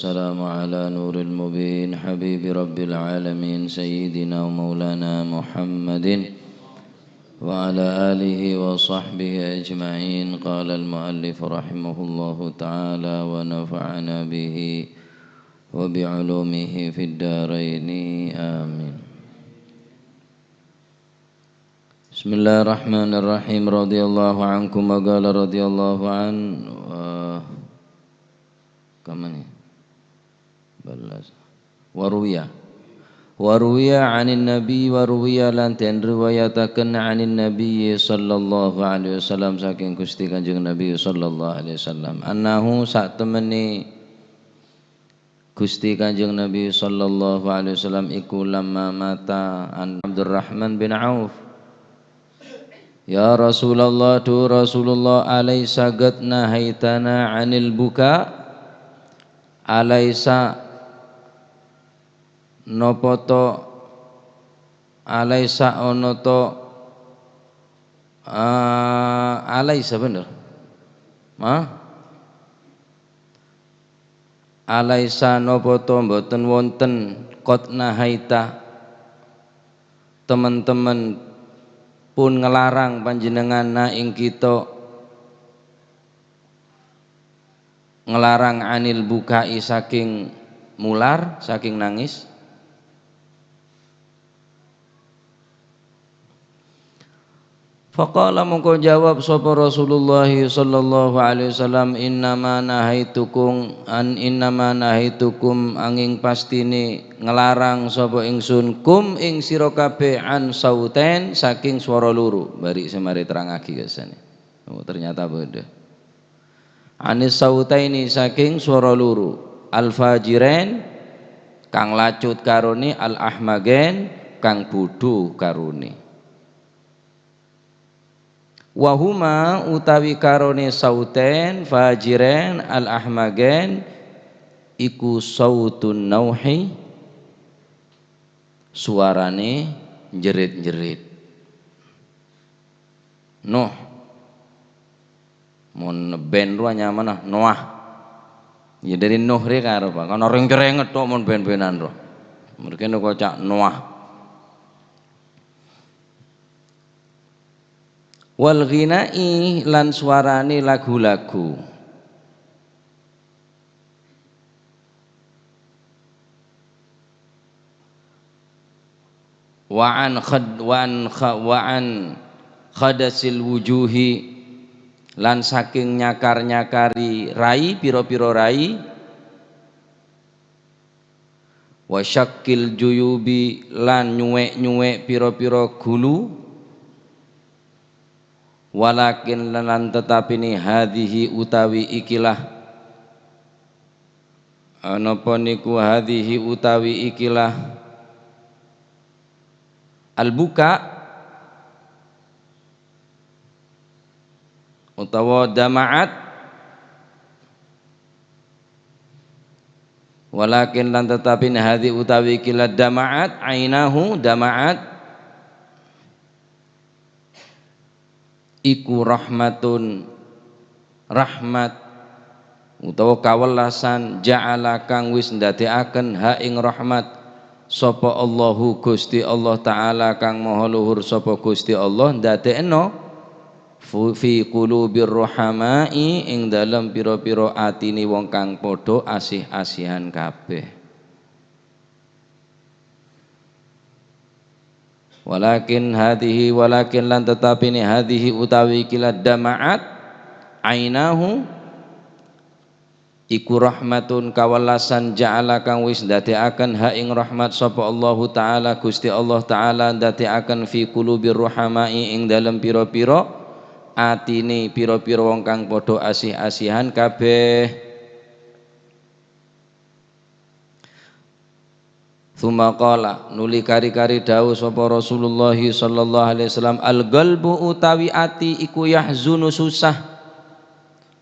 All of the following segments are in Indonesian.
السلام على نور المبين حبيب رب العالمين سيدنا ومولانا محمد وعلى آله وصحبه أجمعين. قال المؤلف رحمه الله تعالى ونفعنا به وبعلومه في الدارين آمين. بسم الله الرحمن الرحيم. رضي الله عنكم وقال رضي الله عن كمان waruya anin nabi waruya lan den riwayataken anin nabi sallallahu alaihi wasallam saking Gusti Kanjeng Nabi sallallahu alaihi wasallam annahu sak temene Gusti Kanjeng Nabi sallallahu alaihi wasallam iku lamma mata an Abdurrahman bin Auf. Ya Rasulullah, tu Rasulullah, alaisa qad nahaitana anil buka, alaisa napa to, alaisa ono to, alaisa bener alaisa napa to mboten wonten qad nahaita teman-teman pun ngelarang panjenengan na ing kita ngelarang anil bukai saking mular, saking nangis. Faqala mongko jawab sapa Rasulullah sallallahu alaihi wasallam innama nahaitukum angin pastine ngelarang sapa ingsun kum ing sira kabeh an sauten saking swara loro. Bari semari terangake kesane. Oh ternyata beda. Anis sautaini saking swara loro. Al fajiren kang lacut karone, al ahmagen kang bodho karone. Wahuma utawi karone sauten fajiren al ahmagen iku sautun nauhi suarane jerit-jerit. Noh mon ben ru nyaman Noah ya dari Nuh re karo Pak ana reng-renget tok mon ben-benan ro mrene kok cak Noah. Wal ghinai lan suarane lagu-lagu. Wa an khadasil wujuhi lan saking nyakar-nyakari rai pira-pira rai. Wa syakkil juyubi lan nyuwek-nyuwek pira-pira gulu. Walakin lan tetapi ni hadhihi utawi ikilah napa niku hadhihi utawi ikilah al-buka utawa damaat. Walakin lan tetapi ni hadhihi utawi ikilah damaat ainahu damaat iku rahmatun rahmat utawa kawelasan ja'ala kang wis ndadekaken ha ing rahmat sapa Allahu Gusti Allah taala kang maha luhur sapa Gusti Allah ndadekno fi qulubir rahamai ing dalem pira-pira atine wong kang padha asih-asihan kabeh. Walakin lan tetapi ni hadhihi utawi kila damaat ainahu iku rahmatun kawalasan ja'ala kang wis ndadekaken ha ing rahmat sapa Allahu taala Gusti Allah taala ndadekaken fi qulubir ruhamai ing dalem pira-pira atine pira-pira wong kang padha asih-asihan kabeh. Tsumma qala nuli kari-kari dawuh sapa Rasulullah sallallahu alaihi wasallam al qalbu utawi ati iku yahzunu susah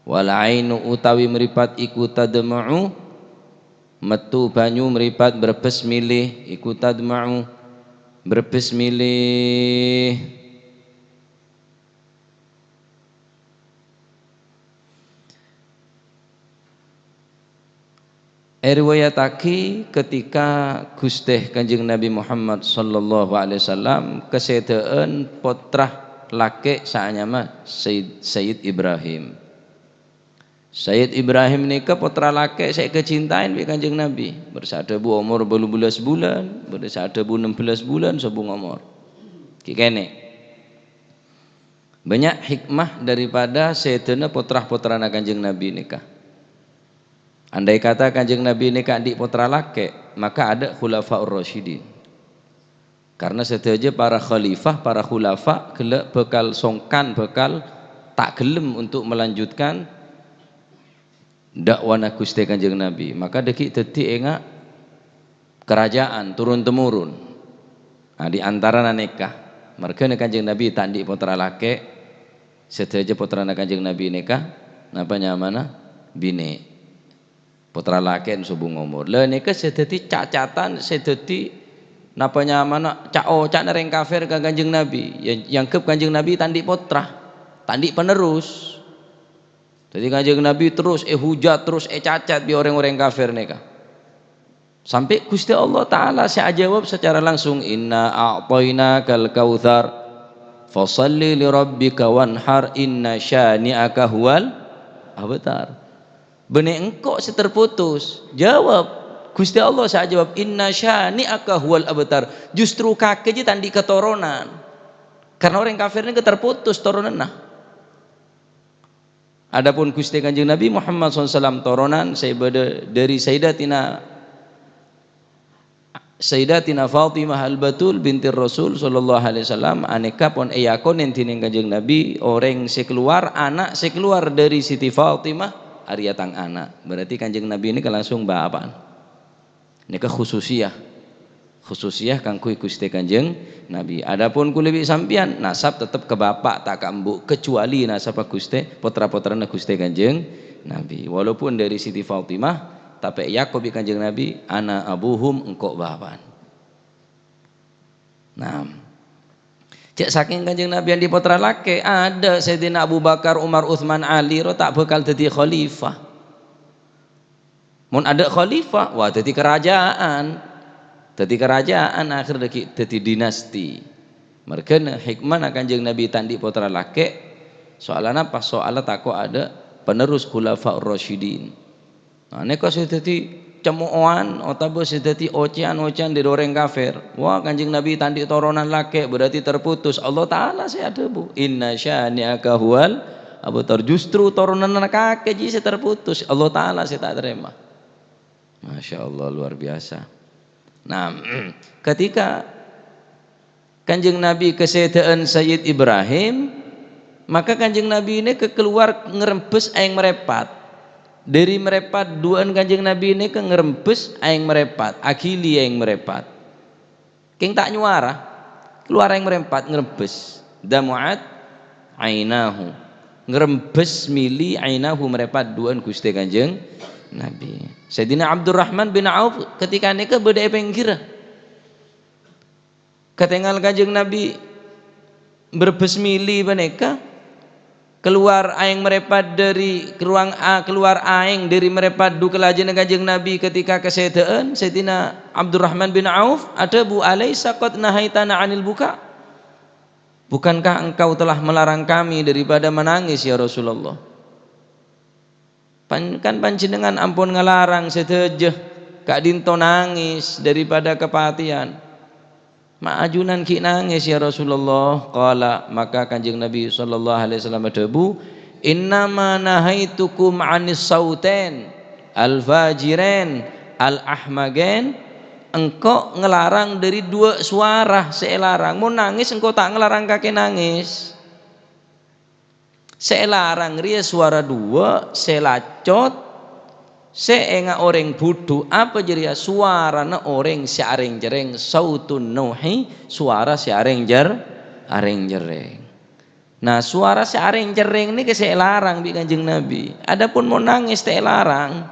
wal ainu utawi mripat iku tadma'u metu banyu mripat brebes milih iku tadma'u brebes milih. riwayatake ketika Gusti Kanjeng Nabi Muhammad sallallahu alaihi wasallam kesedaan putrah laki saanyama Sayyid Ibrahim. Sayyid Ibrahim nikah putra laki saya kecintain bi Kanjeng Nabi. Bersada bu umur 12 bulan, bersada bu 16 bulan sebung umur. Ki kene. Banyak hikmah daripada sayyidina putra-putra Kanjeng Nabi nikah. Andai kata Kanjeng Nabi nikah adik putra laki, maka ada khulafaur rasyidin. Karena setaja para khalifah, para khulafa kelak bekal songkan, bekal tak gelem untuk melanjutkan dakwah Gusti Kanjeng Nabi. Maka deki dadi enggak kerajaan turun temurun. Nah, di antara nikah, mereka Kanjeng Nabi tandi putra laki, setaja putra Kanjeng Nabi nikah, napanya mana? Bine. Putra laki subung umur. Lah nikah sedadi cacatan, sedadi napanya mana? Cak nereng kafir ke Kanjeng Nabi. Yang ke Kanjeng Nabi tandi putra, tandi penerus. Jadi Kanjeng Nabi terus hujat terus cacat bi orang-orang kafir nikah. Sampai Gusti Allah Ta'ala saya jawab secara langsung, inna a'tainakal kautsar fashalli li rabbika wanhar inna syani'aka huwal abtar. Benih engkau terputus. Jawab Gusti Allah saya jawab, inna syani'aka huwal abtar. Justru kakek je tandi keturunan. Karena orang kafir ini terputus turunan nah. Adapun Gusti Kanjeng Nabi Muhammad SAW turunan dari Sayyidatina Fatimah al-Batul binti Rasul sallallahu alaihi wasallam, aneka pun eyakon entining Kanjeng Nabi orang sekeluar anak sekeluar dari Siti Fatimah Arya tang anak. Berarti Kanjeng Nabi ini langsung bapaan. Ini khususiyah kang kui Gusti Kanjeng Nabi. Adapun kulibi sampian nasab tetap ke bapak tak ke embuk, kecuali nasab Gusti putra-putrana Gusti Kanjeng Nabi. Walaupun dari Siti Fatimah tapi Yakub Kanjeng Nabi ana abuhum engkau bapan. Nah, cek saking Kanjeng Nabi yang di putra laki ada Sayyidina Abu Bakar, Umar, Uthman, Ali ro tak bakal jadi khalifah. Mun ada khalifah wah jadi kerajaan. Jadi kerajaan akhir jadi dinasti. Mereka hikmah Kanjeng Nabi tandi putra laki soalan apa? Soalan takut ada penerus khulafaur rasyidin. Nah, ini kok sudah jadi cemuan, atau sudah jadi ocean di orang kafir. Wah, Kanjeng Nabi tandi turunan laki berarti terputus. Allah Ta'ala saya ada bu. Inna syani'aka huwal abtar. Justru turunan kakek jadi terputus. Allah Ta'ala saya tak terima. Masya Allah luar biasa. Nah, ketika Kanjeng Nabi kesedaan Sayyid Ibrahim, maka Kanjeng Nabi ini keluar ngerempes aing merepat. Dari merepat duaan Kanjeng Nabi ini ke ngerempes aing merepat, akili aing merepat. King tak nyuara, keluar aing merepat ngerempes. Damuat ainahu. Ngerempes mili ainahu merepat duaan Gusti Kanjeng Nabi. Sayyidina Abdurrahman bin Auf ketika nikah beda pengkira. Ketinggal Kanjeng Nabi berbes mili beneka keluar aing merepat dari ruang keluar aing dari merepat du kelajen Kanjeng Nabi ketika kesedaan Sayyidina Abdurrahman bin Auf ada bu alaisa qad nahaitana anil buka. Bukankah engkau telah melarang kami daripada menangis ya Rasulullah? Kan panjenengan ampun ngelarang sedejeh kak dinto nangis daripada kepatihan. Ma'ajunan ki nangis ya Rasulullah. Qala maka Kanjeng Nabi sallallahu alaihi wasallam debu, innama nahaitukum anis sautain al-fajiren al-ahmagen. Engkau ngelarang dari dua suara, selarang mau nangis engkau tak ngelarang kakek nangis. Selarang ria suara dua, selacot seenga orang budu apa jadi suara na orang si areng jereng sautun nuhi suara si areng jereng. Nah suara si areng jereng ini kesek larang bi Kanjeng Nabi. Adapun mau nangis teh larang.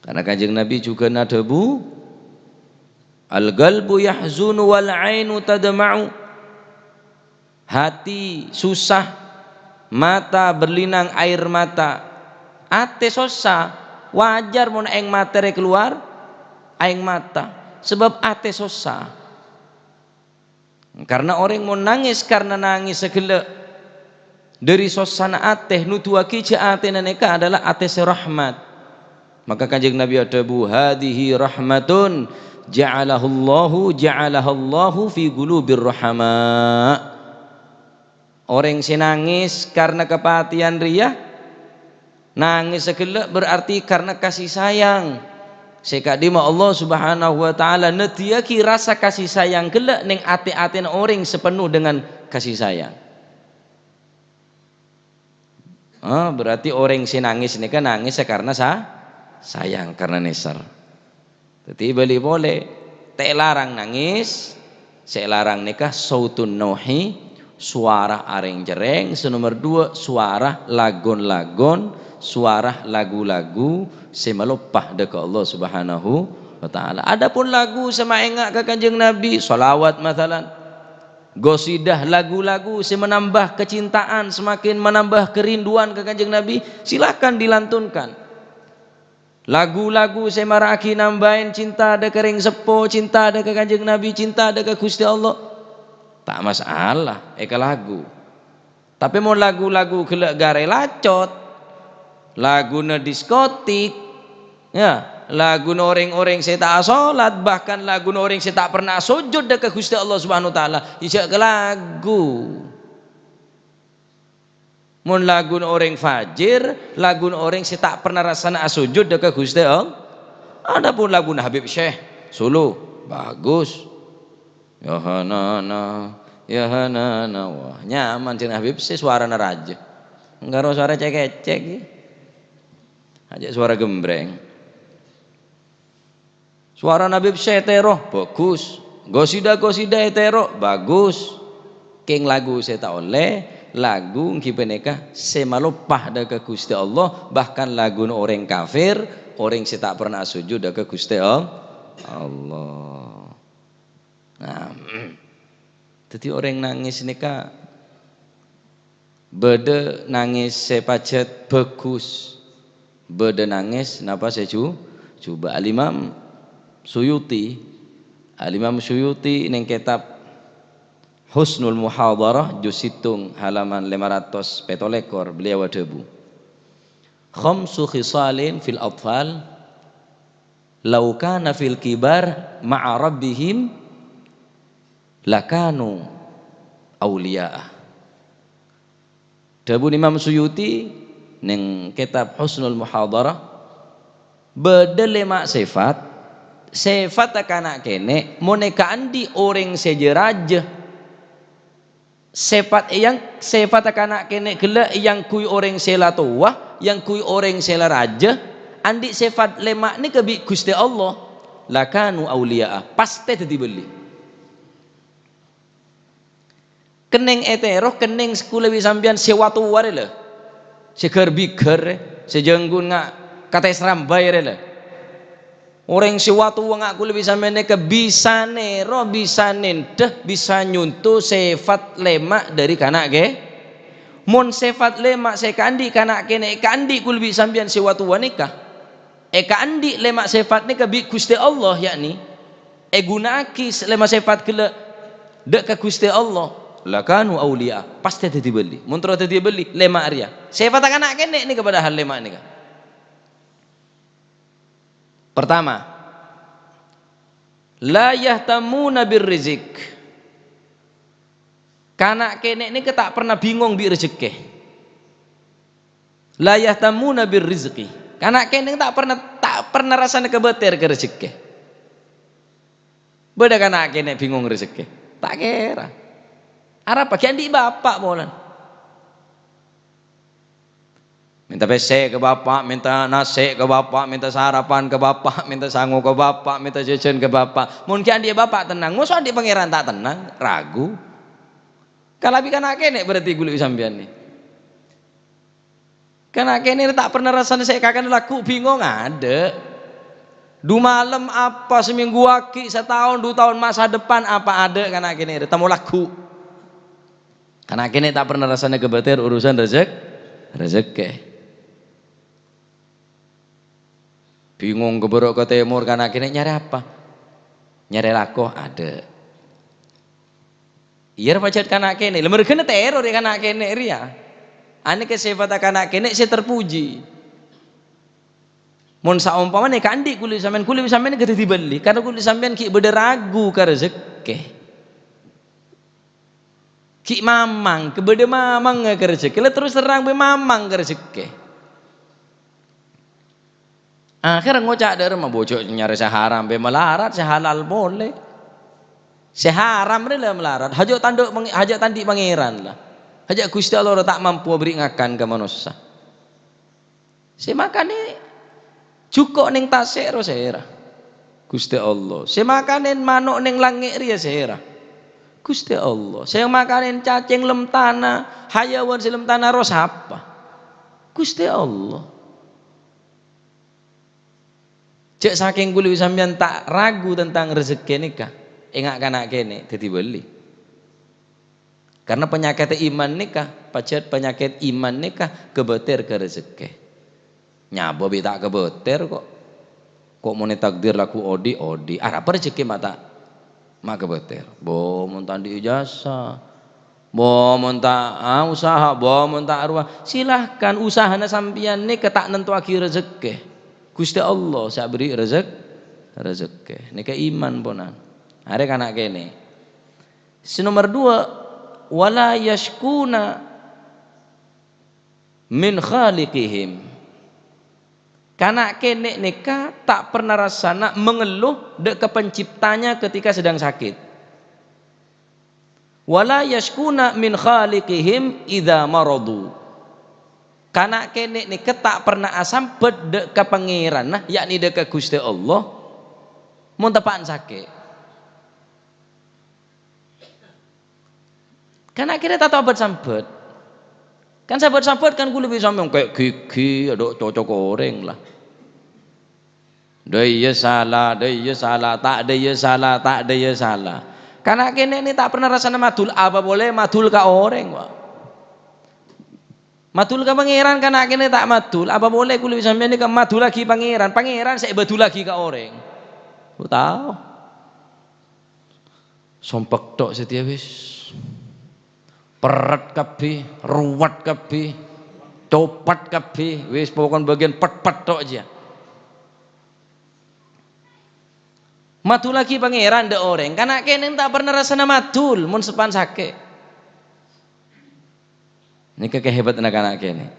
Karena Kanjeng Nabi juga nadabu al-qalbu yahzunu wal ainu tadma'u. Hati susah, mata berlinang air mata. ate sosa wajar mun aing materi keluar aing mata sebab ate sosa. Karena orang mau nangis karena nangis segala dari sosana ate nutuaki ca ate naneka adalah ate serahmat. Maka kanjeng Nabi adabu hadihi rahmatun ja'alahallahu fi qulubir rahama. Orang si nangis karena kepatihan ria, nangis segala berarti karena kasih sayang. Sekadima Allah subhanahu wa ta'ala netiaki rasa kasih sayang gelak neng ati-atin orang sepenuh dengan kasih sayang. Berarti orang si nangis ini kan nangis karena sayang, karena neser. Jadi boleh tak larang nangis, saya larang nikah sautun nauhi, suara areng jereng. Nomor 2 suara lagon-lagon, suara lagu-lagu semelopah dekat Allah subhanahu wa ta'ala. Adapun lagu sama engak ke kanjeng Nabi, salawat mathalan, gosidah, lagu-lagu semenambah kecintaan, semakin menambah kerinduan ke kanjeng Nabi, silakan dilantunkan. Lagu-lagu semaraki nambahin cinta ada kering sepo, cinta ada ke kanjeng Nabi, cinta ada ke Gusti Allah, tak masalah eka lagu. Tapi mau lagu-lagu gelak gare lacot, lagu na diskotik, ya, lagu orang-orang saya tak salat, bahkan lagu orang saya tak pernah sujud dekat Gusti Allah Subhanahu wa taala, isyak ke lagu. Mun lagu orang fajir, lagu orang saya tak pernah rasana sujud dekat Gusti Allah. Adapun lagu Habib Syekh Sulu bagus. Ya hanana, ya hanana, wah nyaman cina Habib Syekh, suara raja. Enggak suara cek-cek. Aja suara gembreng. Suara Habib Syekh teroh bagus. Gosida etero bagus. King lagu saya tak oleh lagu kipeneka semalopah daga Gusti Allah, bahkan lagu orang kafir, orang saya tak pernah sujud daga Gusti Allah. Nah, jadi orang nangis neka bede nangis sepacet bagus, bede nangis napa saya coba Al-Imam Suyuti neng kitab Husnul Muhadarah juz situng halaman 514 beliau adabu khamsu khisalin fil atfal law kana fil kibar ma'a rabbihim lakanu awliya. Dabu Imam Suyuti neng kitab Husnul Muhadarah beda 5 sifat akanak kene moneka andi orang sejeraja. Sifat akanak kene gela yang kui orang sela tua, yang kui orang sela raja, andi sifat lemak ni kebi Gusti Allah, lakanu auliya, pasti tadi beli. Keneng etero, keneng sekulawi sambian sewa tua le, seger biger, sejenggun ngak kata serambai le. Orang sewatu wong aku lebih sampe ke bisa nero, bisa nenteh, bisa nyuntuh sifat lemak dari kanak ke. Mon sifat lemak saya kandi kanak kene kandi ku lebih sampean sewatu wanika. Kandi lemak sifat ni ke bi Gusti Allah yakni. Gunaki lemak sifat kele dek ke Gusti Allah. Lakanu aulia pasti tadi beli. Mun terus tadi beli lemak ria. Sifat kanak kene ni kepada hal lemak ni. Pertama, la yahtamuna birrizik. Kanak kene ini tak pernah bingung bi rezeki. La yahtamuna birrizqi. Kanak kene tak pernah rasanya kebeter ke rezeki. Beda kanak kene bingung rezeki. Tak kira. Arab bagian di bapak bolan. Minta PC ke bapak, minta nasi ke bapak, minta sarapan ke bapak, minta sangu ke bapak, minta jajan ke bapak. Mungkin dia bapak tenang, musuh di pangeran tak tenang, ragu. Kalau bikin kene berarti gulu sambian nih. Karena kene tak pernah rasanya saya kakan laku bingung ada. 2 malam apa seminggu waki, setahun 2 tahun masa depan apa ada karena kene temu laku. Karena kene tak pernah rasanya kebeter urusan rezeki. Bingung keberok ke timur karena kene nyari apa? Nyari lakoh ada. Iya pacet kana kene. Lemur kene teror ya kana kene ria. Ane kesifat kana kene saya terpuji. Mun saumpamane kandi kuli sampean gede dibeli karena kuli sampean ki beda ragu ka rezeki. Ki mamang kebede mamang ka rezeki. Terus terang be mamang ka rezeki. Akhirnya ngocak dari mah bocok nyari seharam be melarat sehalal boleh. Seharam rela melarat. Hajat tandi pangeran lah. Hajat Gusti Allah tak mampu beri ngakan ke manusia. Si makane cukup ning tasik ro sehera. Gusti Allah. Si makanin manuk ning langit ria sehera. Gusti Allah. Si makanin cacing lem tanah, hayawan si lem tanah ro sapa? Gusti Allah. Cek saking kuli sampean tak ragu tentang rezeki nikah. Engak kana kene dadi beli. Karena penyakit iman nikah, pacet penyakit iman nikah kebeter ke rezeki. Nyabo bi tak kebeter kok. Kok mau takdir laku odi. Arep rezeki mata mak kebeter. Bo mun tandi ijazah. Bo mun tak usaha, bo mun tak arwah. Silahkan usahana sampean nikah tak nentuake rezeki. Gusti Allah saya beri rezeki. Nika iman ponan. Are kana kene. Nomor 2, wala yashkuna min khaliqihim. Kana kene nika tak pernah rasana mengeluh dek ke penciptanya ketika sedang sakit. Wala yashkuna min khaliqihim idza maradu. Karena kene nika tak pernah asam bedek ke pangeran nah yakni dek ke Gusti Allah mun tepaan sakit. Karena akhirnya tak tahu sambet. Kan sambet kan gue lebih sampeang kayak gigi ada cocok goreng lah. Dia salah, tak dia salah. Karena kene ini tak pernah rasanya madul apa boleh madul ka orang, Pak. Madul ka pangeran karena kene tak madul, apa boleh kulit sampean ini ke madul lagi pangeran saya badul lagi ke orang. Lu tahu? Sompek tok setia wis. Peret kabeh, ruwet kabeh, copat kabeh, wis pokoknya bagian pet-pet tok aja. Madul lagi pangeran de orang, karena kene tak pernah rasana madul mun sepan sakit. Ini kehebat anak-anak kene.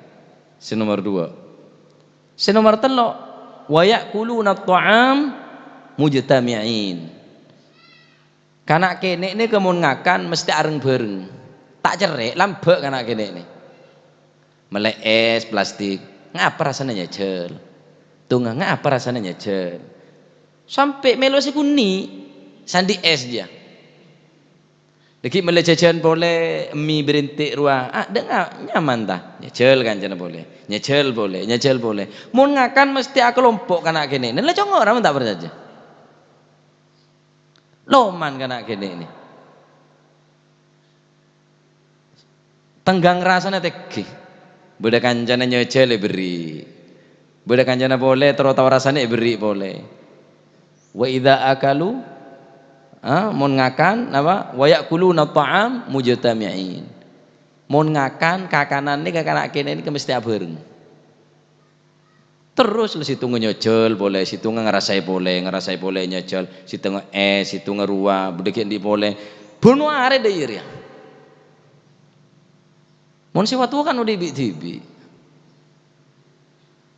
Nomor 2. Nomor 3, wa ya'kuluna at-ta'am mujtami'in. Karena kene ini kemun ngakan mesti areng-bareng. Tak cerik lambek karena kene ini. Melek es plastik. Ngapa rasanya nyejel? Tunggu ngapa rasanya nyejel? Sampai melo sikuni sandi es dia. Deki mele jajan boleh mie berintik ruah. Dengar nyaman tah. Nyecel kan jana boleh. Nyecel boleh. Mun ngakan mesti aku kelompok kana kene. Nek congok ora tak bersaja. Loman kana kene ini. Tenggang rasanya teki. Beda kancana nyecel beri. Beda kancana boleh terus tahu rasanya beri boleh. Wa idza akalu mun ngakan apa wa yaquluna ta'am mujtami'in. Mun ngakan kakanan ini kakak kene ini mesti bareng. Terus situ nyecel boleh, situ ngerasai boleh nyecel, situ situ ngerua, bedeki ndi boleh. Bono are de ya. Mun siwatu kan udah tibi.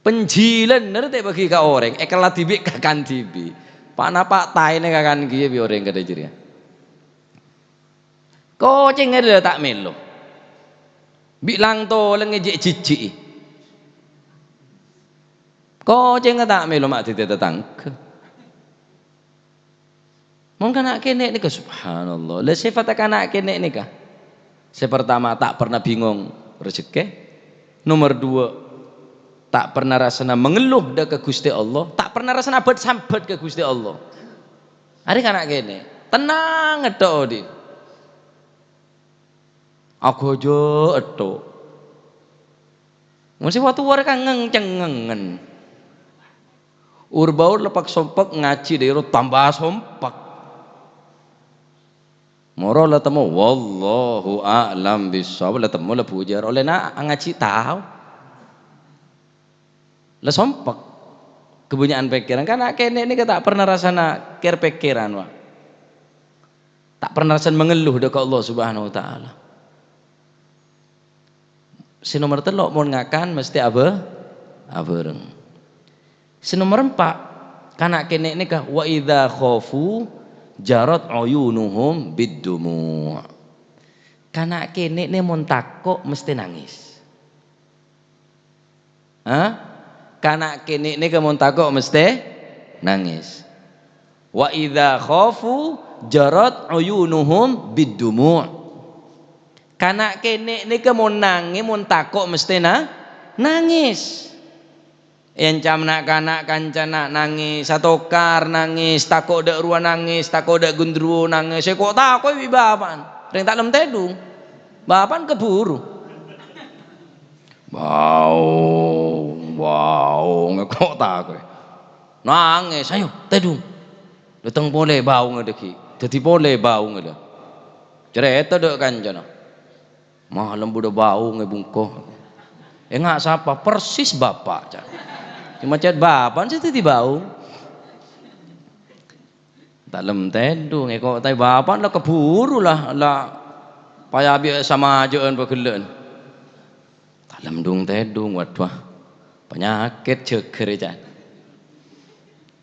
Penjilan ngerti bagi ka orang, ekala tibi kakan tibi. Pak taine kakan kiye bi orang kada jiria. Koceng ada tak melo. Bilang to lengejek cici. Koceng tak melo mak tete tetangga. Mungkin nak kene ni ke subhanallah. Le sifat anak kene ni kah? Pertama tak pernah bingung rezeki. Nomor 2 tak pernah rasana mengeluh dah ke Gusti Allah, tak pernah rasana abad sambat ke Gusti Allah. Hari kanak kene tenang etok di. Aku aja etok. Mesti waktu war kan ngencengengen. Urbaur lepak sompak ngaji dairo tambah sompak. Moro lah temu wallahu a'lam bissawab lah temu lah pujar oleh na ngaji tahu. Lah sompak kebunyaan pikiran karena kene ini tak pernah rasana ker pikiran wah. Tak pernah rasan mengeluh dekat Allah Subhanahu wa taala. Si nomor telok mau ngakan mesti apa? Abereng. Si nomor 4 kana kene ini kah wa idza khafu jarat uyunuhum biddumu. Kana kene ne mun takok mesti nangis. Hah? Kana kene ne mun takok mesti nangis. Wa idza khafu jarat uyunuhum biddumu. Kana kene ne mun nangis mun takok mesti nangis. Encam nak kanak kancana nangis, satokar nangis, takok dak ruan nangis, takok dak gundruwo nangis. Saya kok takok wi bapan. Ring tak lem tedung. Bapan keburu. Bau, ngekok takok. Nangis, ayo tedung. Datang boleh bau ngedeki. Dadi boleh bau ngede. Cerita dak kancana. Malam budak bau ngebungkoh. Enggak siapa persis bapak cak. Cuma cat bapan sih tadi bau. Tak lem tedung kok tai bapan lah keburu lah payah biasa sama ajaan begelan. Tak lem dung tedung waduh. Penyakit jeger cak.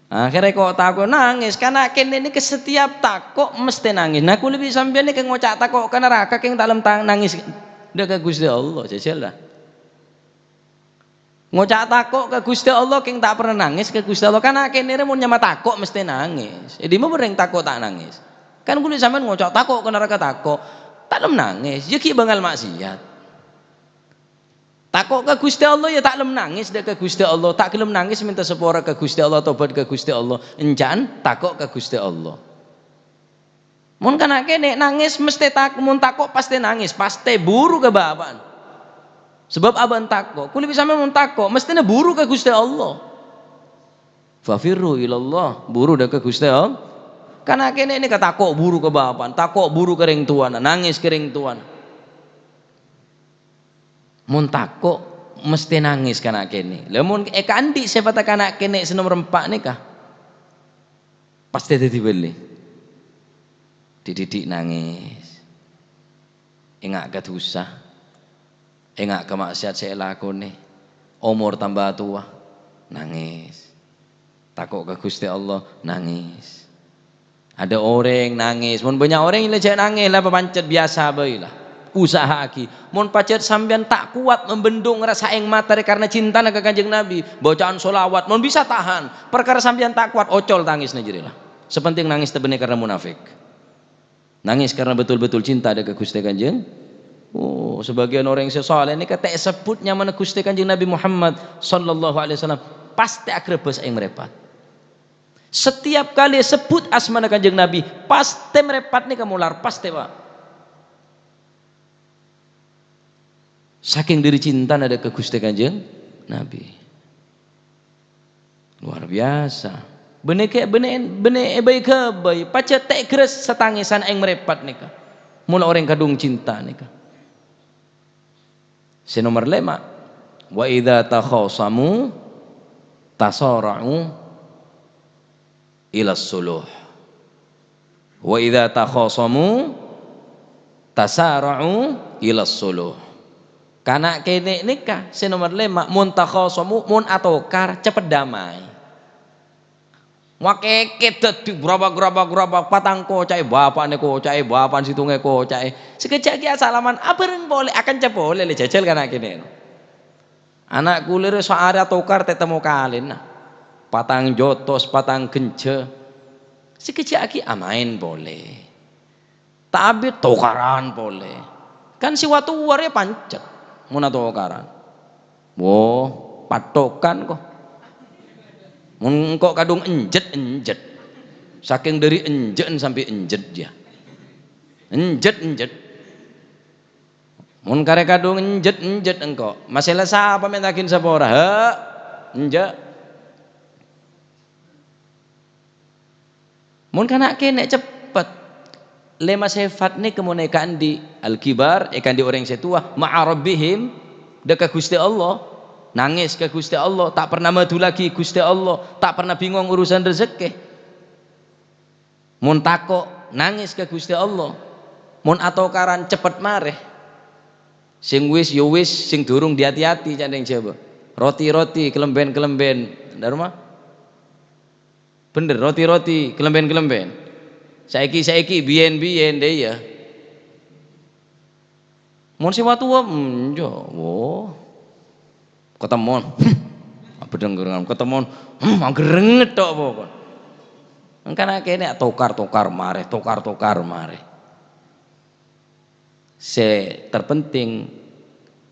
Akhirnya kok takut nangis karena kene ini ke setiap takut mesti nangis. Nah aku lebih sampean ini ke ngocak takut ke neraka yang tak lem nangis. Dia ke Gusti Allah jajal lah. Ngocak takok ke Gusti Allah king tak pernah nangis ke Gusti Allah kan kene mun nyama takok mesti nangis. Jadi mau bereng takok tak nangis. Kan kulit sampean ngocak takok ke neraka takok tak lem nangis. Ya ki bangal maksiat. Takok ke Gusti Allah ya tak lem nangis dek ke Gusti Allah. Tak gelem nangis minta sepora ke Gusti Allah tobat ke Gusti Allah. Encan takok ke Gusti Allah. Mun kana kene nangis mesti mun takok pasti nangis, pasti buru ke baban. Sebab aban takok, kuli bisa memang takok, mestinya buru ke Gusti Allah. Fafirru ilallah, buru dah ke Gusti Allah. Karena kene ini takok buru ke bapan, takok buru ke ring tuan, nangis ke ring tuan. Mun takok mesti nangis kana kene. Lamun kandi siapa tak kana kene senomor 4 nikah. Pasti dadi beli. Dididik nangis. Ingat ke dosa. Enggak kemaksiat saya lakoni. Umur tambah tua nangis. Takut ke Gusti Allah nangis. Ada orang nangis. Mun banyak orang yang leceh nangis lah pancet biasa bae lah. Usaha aki. Mun pancet sampean tak kuat membendung rasa ing mata karena cinta ke Kanjeng Nabi, bacaan solawat mun bisa tahan. Perkara sampean tak kuat ocol tangis najeri lah. Sepenting nangis tebene karena munafik. Nangis karena betul-betul cinta ada ke Gusti Kanjeng. Oh, sebagian orang yang sesaleh ini kata sebutnya mana Gusti Kanjeng Nabi Muhammad sallallahu alaihi wasallam pasti akrebes yang merepat. Setiap kali sebut asmana Kanjeng Nabi pasti merepat nih kamu lar pasti pak. Saking diri cinta ada ke Gusti Kanjeng Nabi. Luar biasa. Bener baik ke baik. Pacar tak keras setangisan yang merepat nih kak. Mula orang kadung cinta nih kak. Si nomor 5 wa idza takhasamu tasara'u ila suluh wa idza takhasamu tasara'u ila suluh kana kene nikah si nomor 5 mun takhasamu mun atokar cepet damai wakeket dadi grabak patang kocai bapane kocai bapan situnge kocai sekejap ki salaman abareng boleh akan cepole le jajal kana kene anak kulir so area tokar tetemu kalin patang jotos patang genje sekejap ki amain boleh tapi tokaran boleh kan si watu warnya pancet mun tokaran woh patokan kok kok kadung enjet saking dari enjet sampai enjet dia enjet mun kare kadung enjet engkau masalah siapa mentakin sapora he enjet Mun kana kene cepet lema sifat ni kemunekaan di al-kibar ikan di orang setua ma'a rabbihim dekat Gusti Allah, nangis ke Gusti Allah, tak pernah madu lagi Gusti Allah, tak pernah bingung urusan rezeki. Mun takok nangis ke Gusti Allah, mun atokaran cepet mareh. Sing wis yo wis, sing durung hati-hati candeng Jawa. Roti-roti, kelemben-kelemben, ndak rumah? Bener roti-roti, kelemben-kelemben. Saiki biyen-biyen deh ya. Mun sewa tua yo, ketemon. Bedeng ketemon, anggerenget tok apa kon. Engkana kene tokar-tokar mareh. Terpenting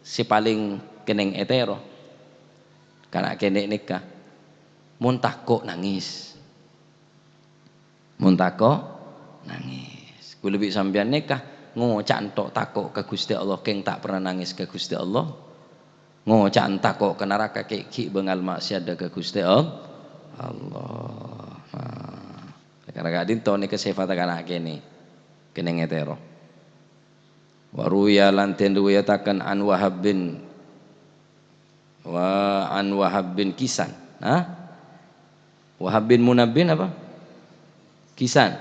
si paling keneng etero. Karena kene nikah. Mun takok nangis. Ku lebih sampean nikah ngocak entok takok ke Gusti Allah keng tak pernah nangis ke Gusti Allah. Ngocak takok ke neraka ki bengal maksiat ke Gusti Allah. Karena gak dinto nih kesifat anak kene keneng etero. Waruya lanten ruwayatakan an Wahab bin Kisan. Wahab bin Munabbin apa? Kisan.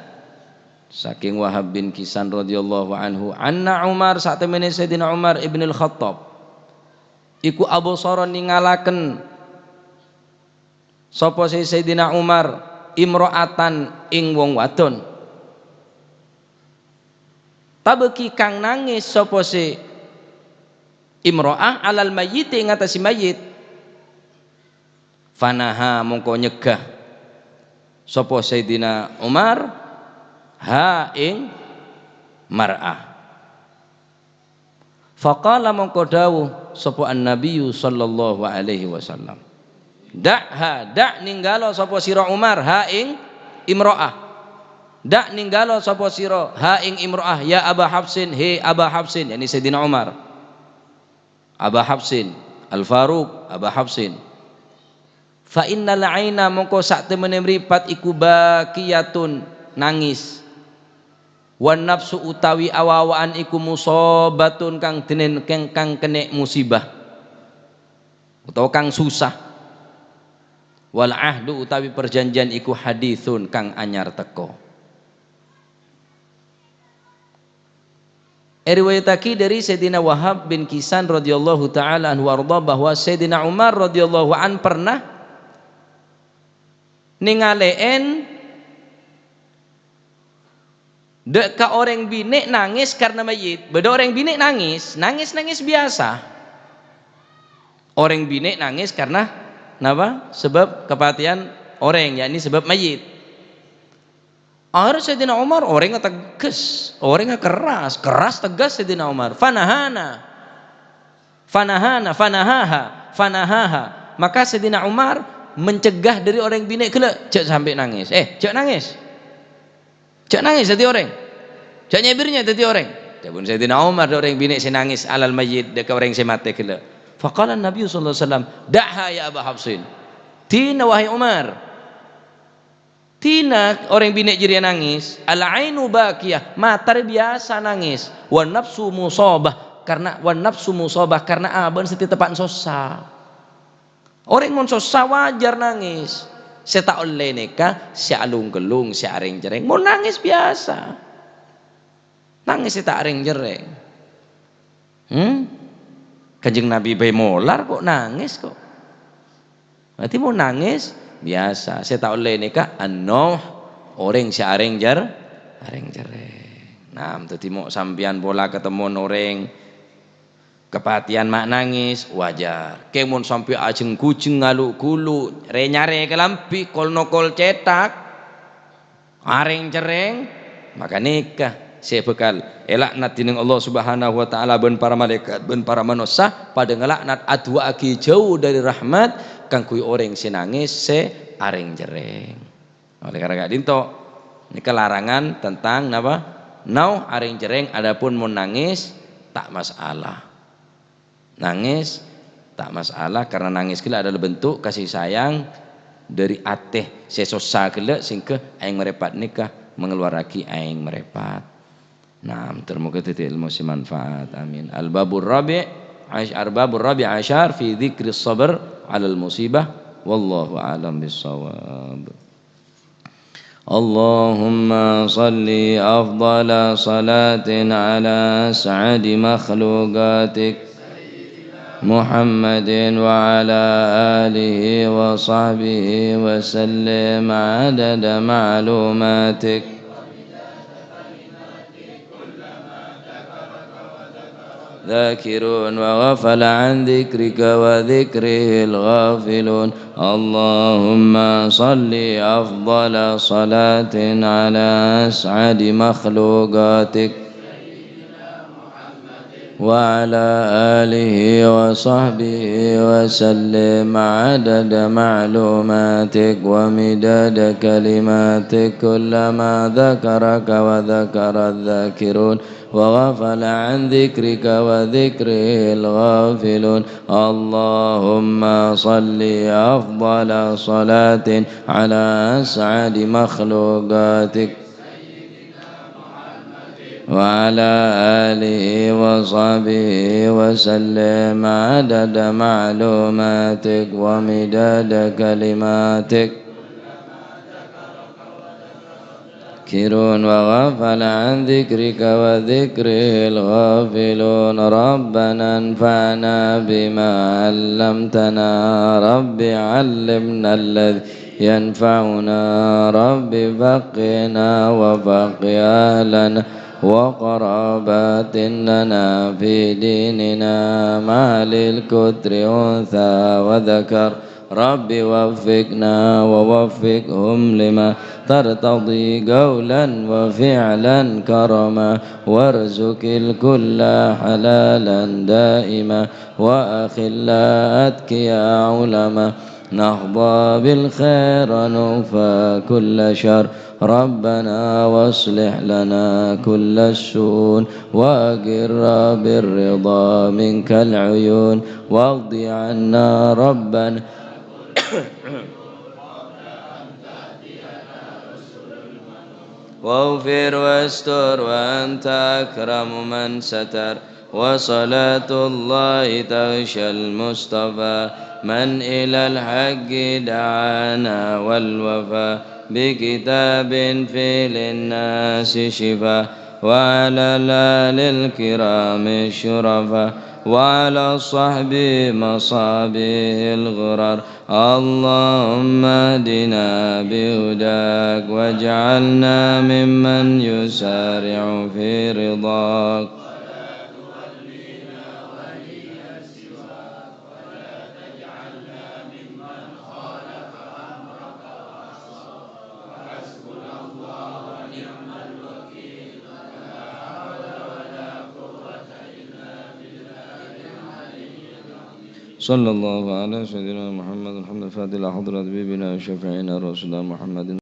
Saking Wahab bin Kisan radhiyallahu anhu, anna Umar saat temene Sayyidina Umar ibn al-Khattab iku absara ningalaken sapa Sayyidina Umar imro'atan ing wong wadon tabeki kang nangis sapa si imro'ah alal mayyit ing atase mayit fanaha mongko nyegah sapa Sayyidina Umar ha ing mar'ah faqala mongko dawuh sapa an-nabiyyu sallallahu alaihi wasallam dak ninggalo sapa sira Umar ha ing imro'ah, dak ninggalo sapa sira ha ing imro'ah ya Aba Hafsin, he Aba Hafsin, yani Sayyidina Umar, Aba Hafsin Al-Faruq Aba Hafsin, fa innal aina mongko sak temene mripat iku bakiyatun nangis, wan nafsu utawi awawaan iku musabatun kang denen kang kene musibah utawa kang susah, wal ahdu utawi perjanjian iku hadithun kang anyar teko. Riwayataki dari Sayyidina Wahab bin Kisan radhiyallahu taala anhu warda bahwa Sayyidina Umar radhiyallahu an pernah ningaleen deka orang bine nangis karena mayit. Beda orang bine nangis biasa. Orang bine nangis karena kenapa? Sebab kepatihan orang, yakni sebab mayit. Akhirnya Sayyidina Umar orangnya tegas, orangnya keras tegas Sayyidina Umar. Fanahaha. Maka Sayyidina Umar mencegah dari orang bine kele, cek sampai nangis. Cek nangis jadi orang. Cek nyebirnya jadi orang. Tapi Sayyidina Umar orang bine si nangis alal mayit dekat orang si mati kele. Faqala Nabi sallallahu alaihi wasallam, "Da'ha ya Aba Hafsin." Tina wahai Umar. Tina orang bini jiria nangis, al-ainu bakiyah, mata biasa nangis, wan nafsu musabah karena aban setitepan sosa. Orang mun sosa wajar nangis. Seta oleh neka, si alung-gelung, si areng-jereng, mau nangis biasa. Nangis si tak areng-jereng. Kanjeng Nabi bayi molar kok nangis kok. Berarti mau nangis biasa. Saya tahu oleh nikah anoh orang si areng jereng. Nah, tadi mau sampian bola ketemu orang kepatian mak nangis wajar. Kemun sampai ajeng kucing ngaluk kulu renyare kelampi kol nokol cetak areng jereng maka nikah. Saya bekal elaknat dining Allah subhanahu wa ta'ala ben para malaikat ben para manusia pada ngelaknat adwa aki jauh dari rahmat kang kui orang sinangis se areng jereng. Oleh karena dinto ini kelarangan tentang napa nau areng jereng, adapun mau nangis tak masalah. Nangis tak masalah karena nangis kila adalah bentuk kasih sayang dari ateh sesosa kelak singke aing merepat nikah mengeluaraki aing merepat. Nah, termoga titik ilmu si manfaat. Amin. Al-babur rabi' asyar fi dzikri sabr 'alal musibah wallahu a'lam bissawab. Allahumma salli afdala salatin ala sa'adi makhluqatik محمد وعلى آله وصحبه وسلم عدد معلوماتك ذاكرون وغفل عن ذكرك وذكره الغافلون اللهم صل أفضل صلاة على أسعد مخلوقاتك وعلى آله وصحبه وسلم عدد معلوماتك ومداد كلماتك كلما ذكرك وذكر الذاكرون وغفل عن ذكرك وذكره الغافلون اللهم صل أفضل صلاة على أسعد مخلوقاتك وعلى آله وصحبه وسلم عدد معلوماتك ومداد كلماتك ذاكرون وغفل عن ذكرك وذكره الغافلون ربنا انفعنا بما علمتنا رب علمنا الذي ينفعنا رب فقنا وفقه أهلنا وقرابات لنا في ديننا مع للكتر أنثى وذكر رب وفقنا ووفقهم لما ترتضي قولا وفعلا كرما وارزق الكل حلالا دائما وأخلاءتك يا علما نهضى بالخير نوفى كل شر ربنا واصلح لنا كل الشؤون وأقر بالرضا منك العيون واقض عنا ربنا واغفر واستر وأنت أكرم من ستر وصلاة الله تغشى المصطفى من إلى الحق دعانا والوفا بكتاب في للناس شفا وعلى الآل الكرام الشرفا وعلى الصحب مصابه الغرر اللهم اهدنا بهداك واجعلنا ممن يسارع في رضاك صلى الله على سيدنا محمد الحمد الفاتح لحضرة حبيبنا وشفيعنا رسول الله محمد